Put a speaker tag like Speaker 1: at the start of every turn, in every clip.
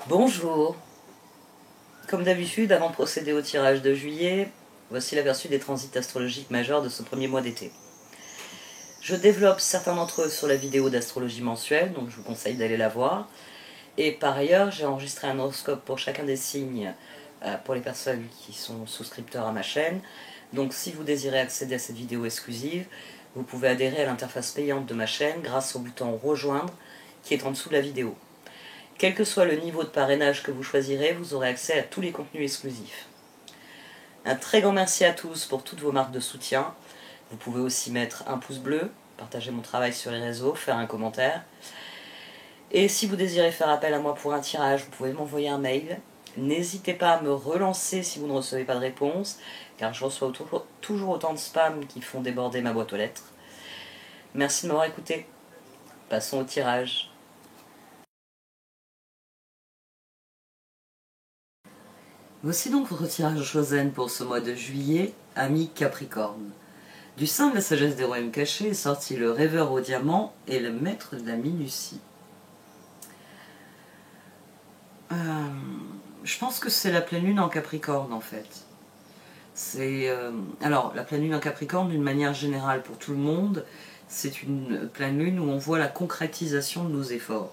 Speaker 1: Bonjour. Comme d'habitude, avant de procéder au tirage de juillet, voici l'aperçu des transits astrologiques majeurs de ce premier mois d'été. Je développe certains d'entre eux sur la vidéo d'astrologie mensuelle, donc je vous conseille d'aller la voir. Et par ailleurs, j'ai enregistré un horoscope pour chacun des signes pour les personnes qui sont souscripteurs à ma chaîne. Donc si vous désirez accéder à cette vidéo exclusive, vous pouvez adhérer à l'interface payante de ma chaîne grâce au bouton rejoindre qui est en dessous de la vidéo. Quel que soit le niveau de parrainage que vous choisirez, vous aurez accès à tous les contenus exclusifs. Un très grand merci à tous pour toutes vos marques de soutien. Vous pouvez aussi mettre un pouce bleu, partager mon travail sur les réseaux, faire un commentaire. Et si vous désirez faire appel à moi pour un tirage, vous pouvez m'envoyer un mail. N'hésitez pas à me relancer si vous ne recevez pas de réponse, car je reçois toujours autant de spams qui font déborder ma boîte aux lettres. Merci de m'avoir écouté. Passons au tirage. Voici donc votre tirage Chosen pour ce mois de juillet, ami Capricorne. Du sein de la sagesse des royaumes cachés est sorti le rêveur au diamant et le maître de la minutie. Je pense que c'est la pleine lune en Capricorne en fait. Alors, la pleine lune en Capricorne, d'une manière générale pour tout le monde, c'est une pleine lune où on voit la concrétisation de nos efforts.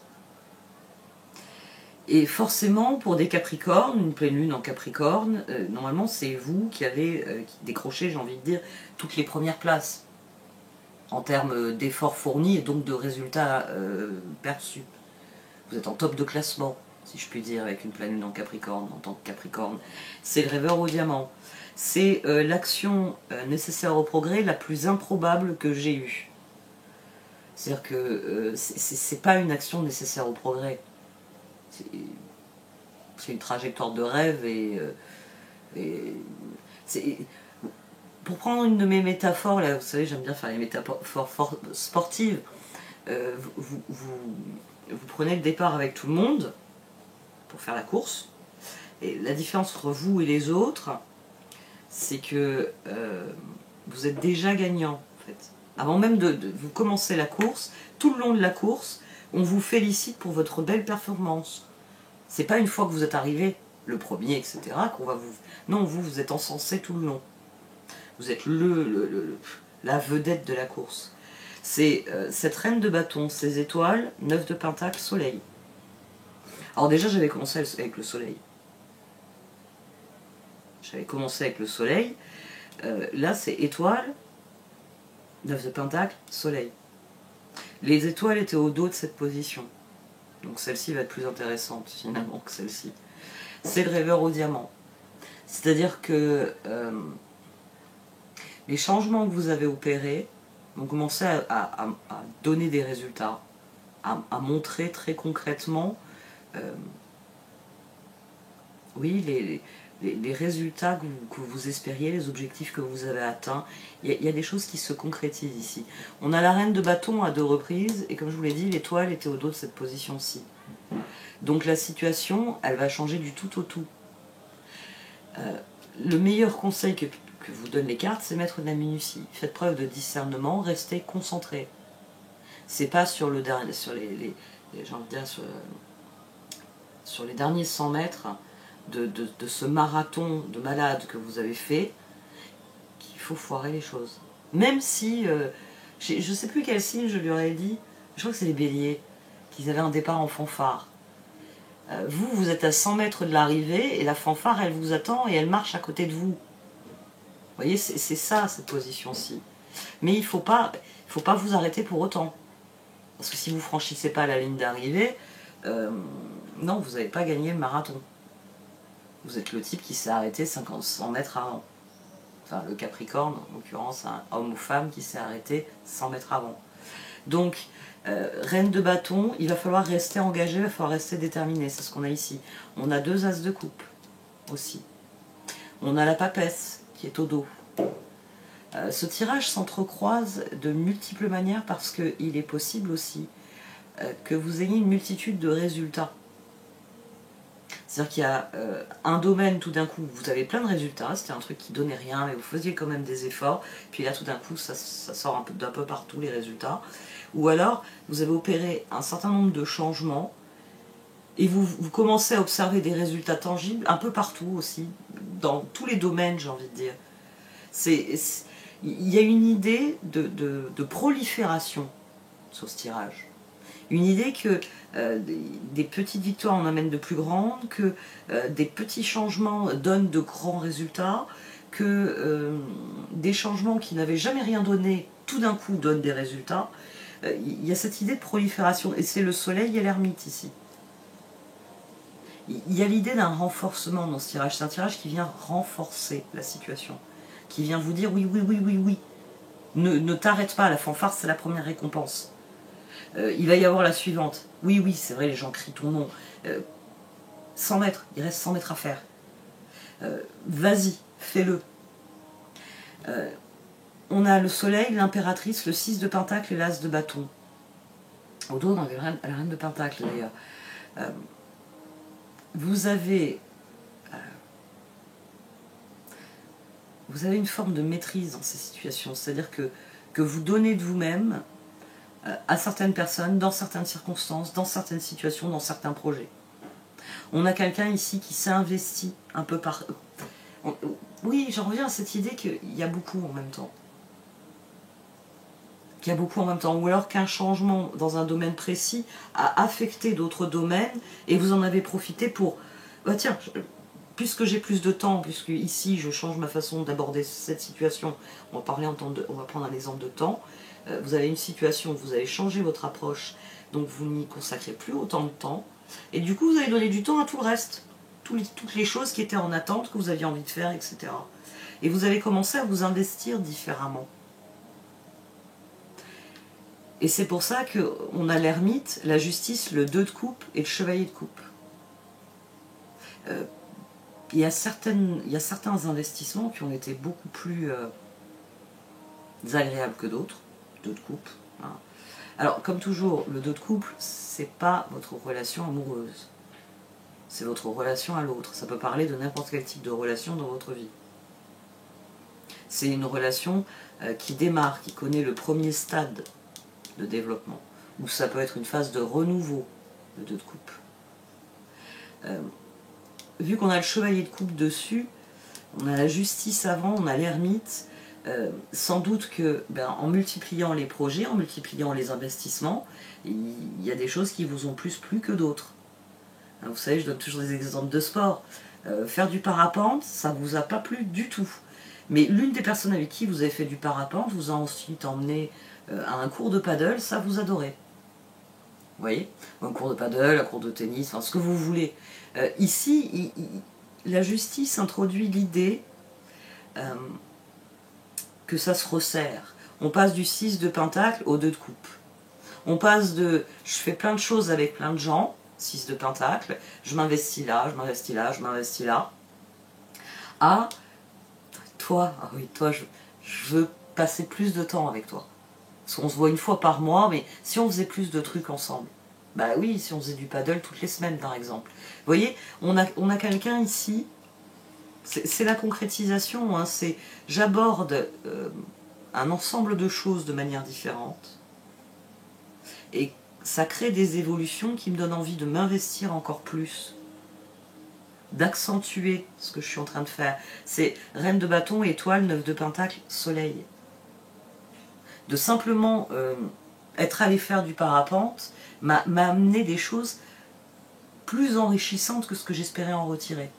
Speaker 1: Et forcément, pour des Capricornes, une pleine lune en Capricorne, normalement c'est vous qui avez décroché, j'ai envie de dire, toutes les premières places en termes d'efforts fournis et donc de résultats perçus. Vous êtes en top de classement, si je puis dire, avec une pleine lune en Capricorne, en tant que Capricorne. C'est le rêveur au diamant. C'est l'action nécessaire au progrès la plus improbable que j'ai eue. C'est-à-dire que c'est pas une action nécessaire au progrès. C'est une trajectoire de rêve pour prendre une de mes métaphores, là, vous savez, j'aime bien faire les métaphores sportives. Vous prenez le départ avec tout le monde pour faire la course. Et la différence entre vous et les autres, c'est que vous êtes déjà gagnant, en fait. Avant même de vous commencer la course, tout le long de la course, on vous félicite pour votre belle performance. C'est pas une fois que vous êtes arrivé, le premier, etc., qu'on va vous... Non, vous êtes encensé tout le long. Vous êtes la vedette de la course. C'est cette reine de bâton, ces étoiles, 9 de pentacle, soleil. Alors déjà, j'avais commencé avec le soleil. Là, c'est étoile, 9 de pentacle, soleil. Les étoiles étaient au dos de cette position. Donc celle-ci va être plus intéressante finalement que celle-ci. C'est le rêveur au diamant. C'est-à-dire que les changements que vous avez opérés vont commencer à donner des résultats, à montrer très concrètement oui, les résultats que vous espériez, les objectifs que vous avez atteints. Il y a des choses qui se concrétisent ici. On a la reine de bâton à 2 reprises, et comme je vous l'ai dit, l'étoile était au dos de cette position-ci. Donc la situation, elle va changer du tout au tout. Le meilleur conseil que vous donnent les cartes, c'est mettre de la minutie. Faites preuve de discernement, restez concentré. C'est pas sur le dernier, sur les derniers 100 mètres de ce marathon de malade que vous avez fait qu'il faut foirer les choses. Même si, je ne sais plus quel signe je lui aurais dit, je crois que c'est les béliers, qu'ils avaient un départ en fanfare. Vous êtes à 100 mètres de l'arrivée et la fanfare, elle vous attend et elle marche à côté de vous. Vous voyez, c'est ça, cette position-ci. Mais il ne faut pas vous arrêter pour autant. Parce que si vous ne franchissez pas la ligne d'arrivée, non, vous n'avez pas gagné le marathon. Vous êtes le type qui s'est arrêté 100 mètres avant. Enfin, le Capricorne, en l'occurrence, un homme ou femme qui s'est arrêté 100 mètres avant. Donc, reine de bâton, il va falloir rester engagé, il va falloir rester déterminé. C'est ce qu'on a ici. On a 2 as de coupe aussi. On a la papesse qui est au dos. Ce tirage s'entrecroise de multiples manières parce qu'il est possible aussi que vous ayez une multitude de résultats. C'est-à-dire qu'il y a un domaine, tout d'un coup, vous avez plein de résultats, c'était un truc qui donnait rien, mais vous faisiez quand même des efforts, puis là, tout d'un coup, ça sort d'un peu partout, les résultats. Ou alors, vous avez opéré un certain nombre de changements Et vous commencez à observer des résultats tangibles un peu partout aussi, dans tous les domaines, j'ai envie de dire. Il y a une idée de prolifération sur ce tirage. Une idée que des petites victoires en amènent de plus grandes, que des petits changements donnent de grands résultats, que des changements qui n'avaient jamais rien donné, tout d'un coup donnent des résultats. Il y a cette idée de prolifération, et c'est le soleil et l'ermite ici. Il y a l'idée d'un renforcement dans ce tirage. C'est un tirage qui vient renforcer la situation, qui vient vous dire oui, oui, oui, oui, oui. Ne t'arrête pas, la fanfare, c'est la première récompense. Il va y avoir la suivante. Oui, oui, c'est vrai, les gens crient ton nom. 100 mètres, il reste 100 mètres à faire. Vas-y, fais-le. On a le soleil, l'impératrice, le 6 de pentacle et l'as de bâton. Au dos, on a la reine de pentacle d'ailleurs. Vous avez une forme de maîtrise dans ces situations, c'est-à-dire que vous donnez de vous-même à certaines personnes, dans certaines circonstances, dans certaines situations, dans certains projets. On a quelqu'un ici qui s'est investi un peu par... Oui, j'en reviens à cette idée qu'il y a beaucoup en même temps. Qu'il y a beaucoup en même temps, ou alors qu'un changement dans un domaine précis a affecté d'autres domaines et vous en avez profité pour... Bah tiens, puisque j'ai plus de temps, puisque ici je change ma façon d'aborder cette situation, on va prendre un exemple de temps. Vous avez une situation où vous avez changé votre approche, donc vous n'y consacrez plus autant de temps, et du coup vous allez donner du temps à tout le reste, toutes les choses qui étaient en attente, que vous aviez envie de faire, etc. Et vous allez commencer à vous investir différemment. Et c'est pour ça qu'on a l'ermite, la justice, le 2 de coupe et le chevalier de coupe. Il y a certains investissements qui ont été beaucoup plus agréables que d'autres, 2 de coupe. Hein. Alors, comme toujours, le 2 de couple, c'est pas votre relation amoureuse. C'est votre relation à l'autre. Ça peut parler de n'importe quel type de relation dans votre vie. C'est une relation qui démarre, qui connaît le premier stade de développement. Ou ça peut être une phase de renouveau, le 2 de coupe. Vu qu'on a le chevalier de coupe dessus, on a la justice avant, on a l'ermite, sans doute que en multipliant les projets, en multipliant les investissements, il y a des choses qui vous ont plus plu que d'autres. Vous savez, je donne toujours des exemples de sport. Faire du parapente, ça ne vous a pas plu du tout. Mais l'une des personnes avec qui vous avez fait du parapente vous a ensuite emmené à un cours de paddle, ça vous adorez. Vous voyez, un cours de paddle, un cours de tennis, enfin ce que vous voulez. Ici, la justice introduit l'idée que ça se resserre. On passe du 6 de pentacle au 2 de coupe. On passe de je fais plein de choses avec plein de gens, 6 de pentacle, je m'investis là, je m'investis là, je m'investis là, à toi, ah oui, toi, je veux passer plus de temps avec toi. Parce qu'on se voit une fois par mois, mais si on faisait plus de trucs ensemble, bah oui, si on faisait du paddle toutes les semaines par exemple. Vous voyez, on a quelqu'un ici, c'est la concrétisation, hein, c'est j'aborde un ensemble de choses de manière différente, et ça crée des évolutions qui me donnent envie de m'investir encore plus, d'accentuer ce que je suis en train de faire. C'est reine de bâton, étoile, 9 de pentacle, soleil. De simplement être allé faire du parapente m'a amené des choses plus enrichissantes que ce que j'espérais en retirer.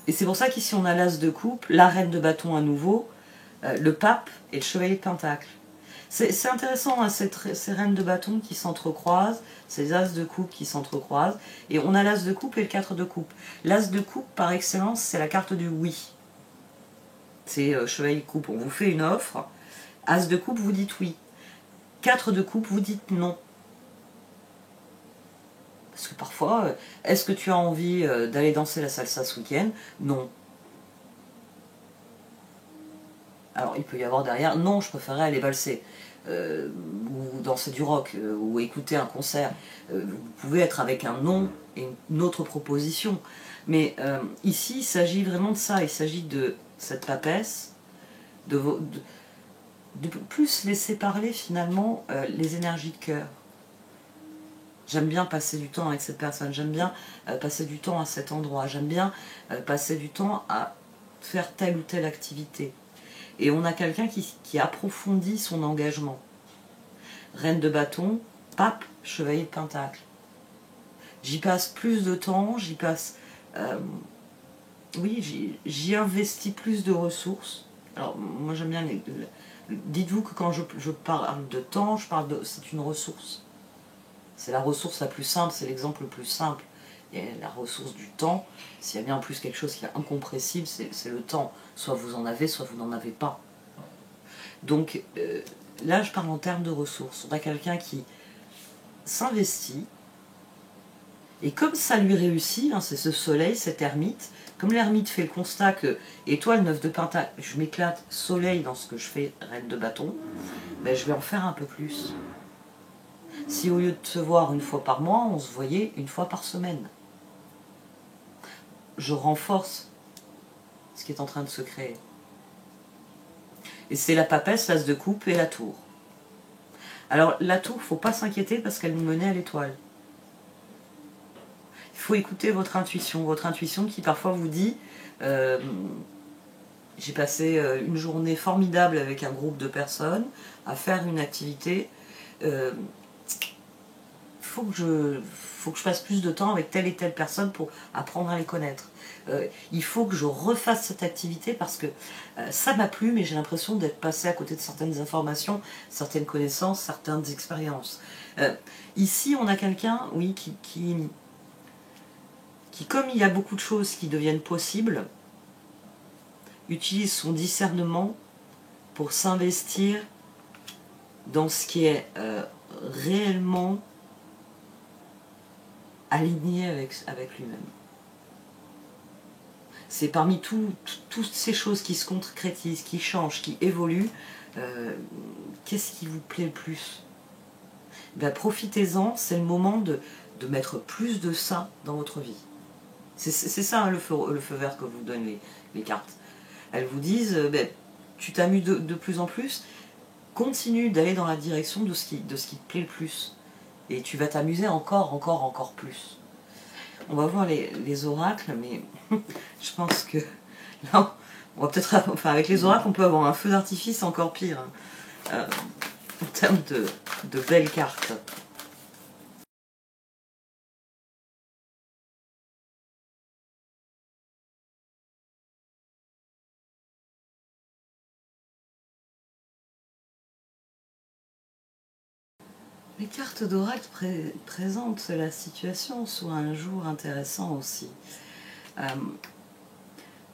Speaker 1: Et c'est pour ça qu'ici on a l'as de coupe, la reine de bâton à nouveau, le pape et le chevalier de pentacle. C'est intéressant, hein, ces reines de bâton qui s'entrecroisent, ces as de coupe qui s'entrecroisent, et on a l'as de coupe et le 4 de coupe. L'as de coupe, par excellence, c'est la carte du oui. C'est chevalier de coupe, on vous fait une offre, as de coupe, vous dites oui. 4 de coupe, vous dites non. Parce que parfois, est-ce que tu as envie d'aller danser la salsa ce week-end? Non. Alors il peut y avoir derrière, non, je préférerais aller valser, ou danser du rock, ou écouter un concert. Vous pouvez être avec un non et une autre proposition. Mais ici, il s'agit vraiment de ça, il s'agit de cette papesse, de plus laisser parler finalement les énergies de cœur. J'aime bien passer du temps avec cette personne, j'aime bien passer du temps à cet endroit, j'aime bien passer du temps à faire telle ou telle activité. Et on a quelqu'un qui approfondit son engagement. Reine de bâton, pape, chevalier de pentacle. J'y passe plus de temps, j'y passe... oui, j'y investis plus de ressources. Alors, moi j'aime bien dites-vous que quand je parle de temps, c'est une ressource. C'est la ressource la plus simple, c'est l'exemple le plus simple. Et la ressource du temps, s'il y a bien en plus quelque chose qui est incompressible, c'est le temps. Soit vous en avez, soit vous n'en avez pas. Donc là, je parle en termes de ressources. On a quelqu'un qui s'investit, et comme ça lui réussit, hein, c'est ce soleil, cet ermite, comme l'ermite fait le constat que étoile 9 de pentacle, je m'éclate, soleil dans ce que je fais, reine de bâton, ben, je vais en faire un peu plus. Si au lieu de se voir une fois par mois, on se voyait une fois par semaine. Je renforce ce qui est en train de se créer. Et c'est la papesse, l'as de coupe et la tour. Alors la tour, il ne faut pas s'inquiéter parce qu'elle nous menait à l'étoile. Il faut écouter votre intuition qui parfois vous dit j'ai passé une journée formidable avec un groupe de personnes à faire une activité. Faut que je passe plus de temps avec telle et telle personne pour apprendre à les connaître. Il faut que je refasse cette activité parce que ça m'a plu, mais j'ai l'impression d'être passé à côté de certaines informations, certaines connaissances, certaines expériences. Ici, on a quelqu'un, oui, qui, comme il y a beaucoup de choses qui deviennent possibles, utilise son discernement pour s'investir dans ce qui est réellement aligné avec lui-même. C'est parmi toutes ces choses qui se concrétisent, qui changent, qui évoluent, qu'est-ce qui vous plaît le plus? Ben, profitez-en, c'est le moment de mettre plus de ça dans votre vie. C'est ça hein, le feu vert que vous donnent les cartes. Elles vous disent, ben, tu t'amuses de plus en plus, continue d'aller dans la direction de ce qui te plaît le plus. Et tu vas t'amuser encore plus. On va voir les oracles, mais je pense que là, on va peut-être, enfin avec les oracles, on peut avoir un feu d'artifice encore pire, hein, en termes de belles cartes. Les cartes d'oracle présentent la situation sous un jour intéressant aussi.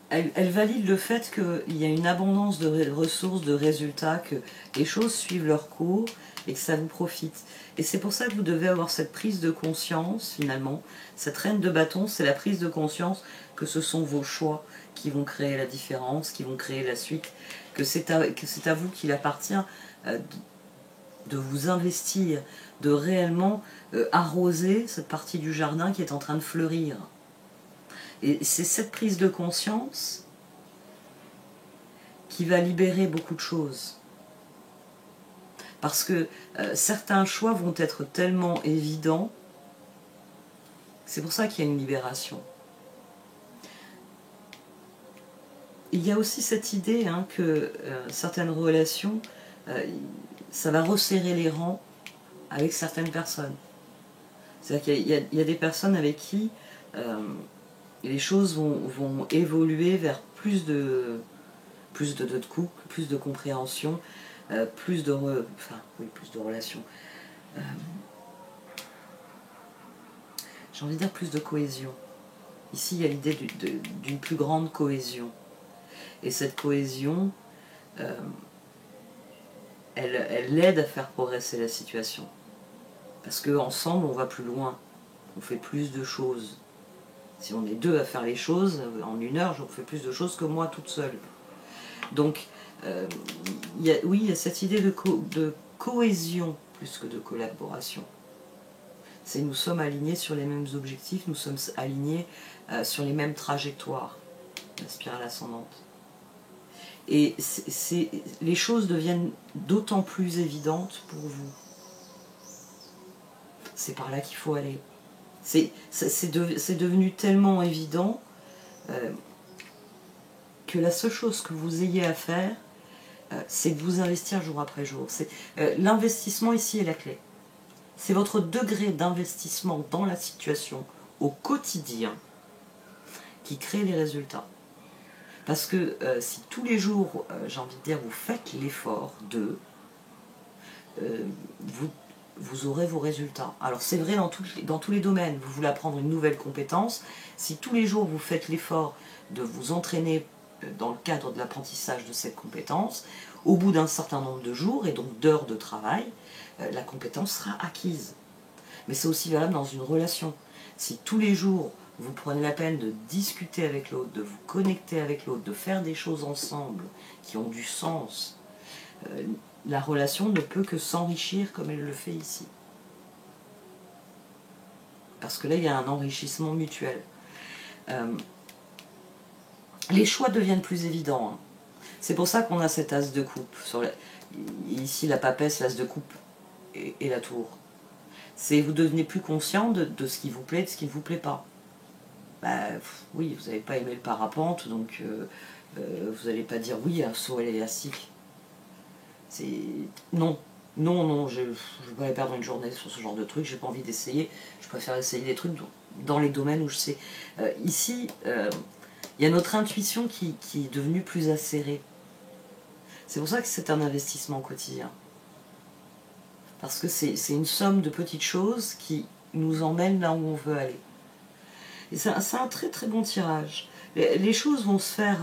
Speaker 1: Elle valide le fait qu'il y a une abondance de ressources, de résultats, que les choses suivent leur cours et que ça vous profite. Et c'est pour ça que vous devez avoir cette prise de conscience, finalement. Cette reine de bâton, c'est la prise de conscience que ce sont vos choix qui vont créer la différence, qui vont créer la suite, que c'est à vous qu'il appartient de vous investir, de réellement arroser cette partie du jardin qui est en train de fleurir. Et c'est cette prise de conscience qui va libérer beaucoup de choses. Parce que certains choix vont être tellement évidents, c'est pour ça qu'il y a une libération. Il y a aussi cette idée hein, que certaines relations, ça va resserrer les rangs avec certaines personnes. C'est-à-dire qu'il y a des personnes avec qui les choses vont évoluer vers plus de couple, plus de compréhension, plus de relations. J'ai envie de dire plus de cohésion. Ici, il y a l'idée d'une plus grande cohésion. Et cette cohésion, elle aide à faire progresser la situation. Parce qu'ensemble, on va plus loin. On fait plus de choses. Si on est deux à faire les choses, en une heure, je fais plus de choses que moi toute seule. Donc, il y a cette idée de cohésion plus que de collaboration. C'est nous sommes alignés sur les mêmes objectifs, nous sommes alignés sur les mêmes trajectoires, la spirale ascendante. Et les choses deviennent d'autant plus évidentes pour vous. c'est par là qu'il faut aller. C'est devenu tellement évident que la seule chose que vous ayez à faire, c'est de vous investir jour après jour. L'investissement ici est la clé. C'est votre degré d'investissement dans la situation au quotidien qui crée les résultats. Parce que si tous les jours, j'ai envie de dire, vous faites l'effort de, vous aurez vos résultats. Alors c'est vrai dans tous les domaines. Vous voulez apprendre une nouvelle compétence, si tous les jours vous faites l'effort de vous entraîner dans le cadre de l'apprentissage de cette compétence, au bout d'un certain nombre de jours et donc d'heures de travail, la compétence sera acquise. Mais c'est aussi valable dans une relation. Si tous les jours vous prenez la peine de discuter avec l'autre, de vous connecter avec l'autre, de faire des choses ensemble qui ont du sens, la relation ne peut que s'enrichir comme elle le fait ici. Parce que là, il y a un enrichissement mutuel. Les choix deviennent plus évidents. Hein. C'est pour ça qu'on a cet as de coupe. Ici, la papesse, l'as de coupe et la tour. Vous devenez plus conscient de ce qui vous plaît, de ce qui ne vous plaît pas. Oui, vous n'avez pas aimé le parapente, donc vous n'allez pas dire oui à un saut à l'élastique. Non, je ne vais pas aller perdre une journée sur ce genre de truc, j'ai pas envie d'essayer, je préfère essayer des trucs dans les domaines où je sais. Ici, il y a notre intuition qui est devenue plus acérée. C'est pour ça que c'est un investissement quotidien. Parce que c'est une somme de petites choses qui nous emmènent là où on veut aller. Et c'est un très très bon tirage. Les choses vont se faire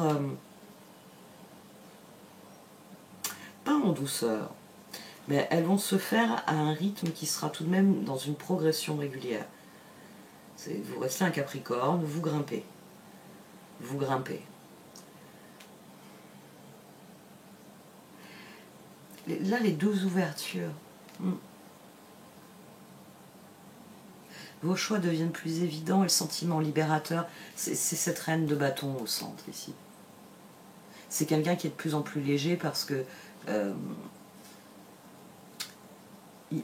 Speaker 1: pas en douceur, mais elles vont se faire à un rythme qui sera tout de même dans une progression régulière. Vous restez un Capricorne, vous grimpez. Vous grimpez. Là, les deux ouvertures. Vos choix deviennent plus évidents et le sentiment libérateur, c'est cette reine de bâton au centre ici. C'est quelqu'un qui est de plus en plus léger parce que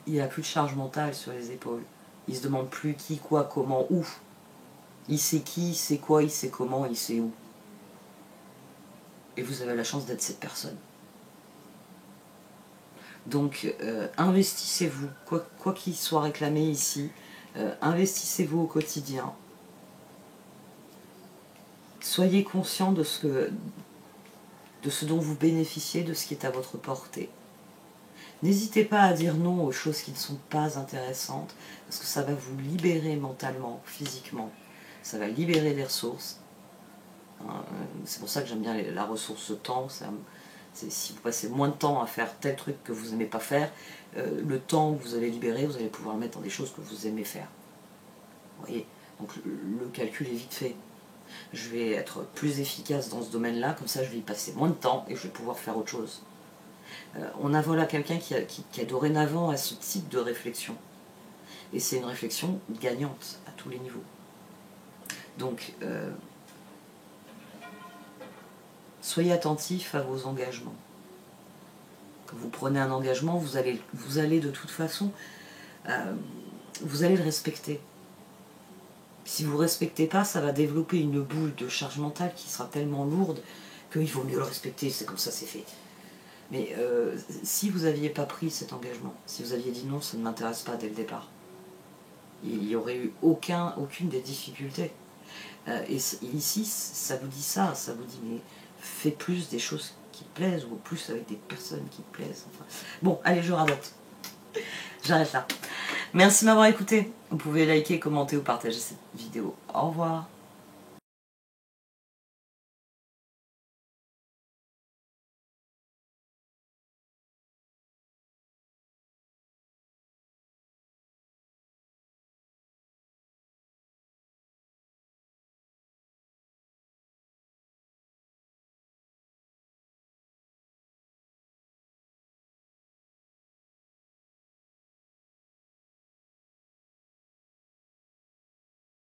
Speaker 1: il n'a plus de charge mentale sur les épaules. Il se demande plus qui, quoi, comment, où. Il sait qui, il sait quoi, il sait comment, il sait où. Et vous avez la chance d'être cette personne. Donc, investissez-vous, quoi qu'il soit réclamé ici, investissez-vous au quotidien. Soyez conscient de ce dont vous bénéficiez, de ce qui est à votre portée. N'hésitez pas à dire non aux choses qui ne sont pas intéressantes, parce que ça va vous libérer mentalement, physiquement. Ça va libérer les ressources. C'est pour ça que j'aime bien la ressource temps. Si vous passez moins de temps à faire tel truc que vous n'aimez pas faire, le temps que vous allez libérer, vous allez pouvoir le mettre dans des choses que vous aimez faire. Vous voyez? Donc le calcul est vite fait. Je vais être plus efficace dans ce domaine-là, comme ça je vais y passer moins de temps et je vais pouvoir faire autre chose. On a voilà quelqu'un qui a dorénavant à ce type de réflexion. Et c'est une réflexion gagnante à tous les niveaux. Donc, soyez attentifs à vos engagements. Quand vous prenez un engagement, vous allez de toute façon, vous allez le respecter. Si vous ne respectez pas, ça va développer une boule de charge mentale qui sera tellement lourde qu'il vaut mieux le respecter, c'est comme ça, c'est fait. Mais si vous n'aviez pas pris cet engagement, si vous aviez dit non, ça ne m'intéresse pas dès le départ, il n'y aurait eu aucune des difficultés. Et ici, ça vous dit ça vous dit mais fais plus des choses qui te plaisent ou plus avec des personnes qui te plaisent. Enfin, bon, allez, je radote. J'arrête là. Merci de m'avoir écouté. Vous pouvez liker, commenter ou partager cette vidéo. Au revoir.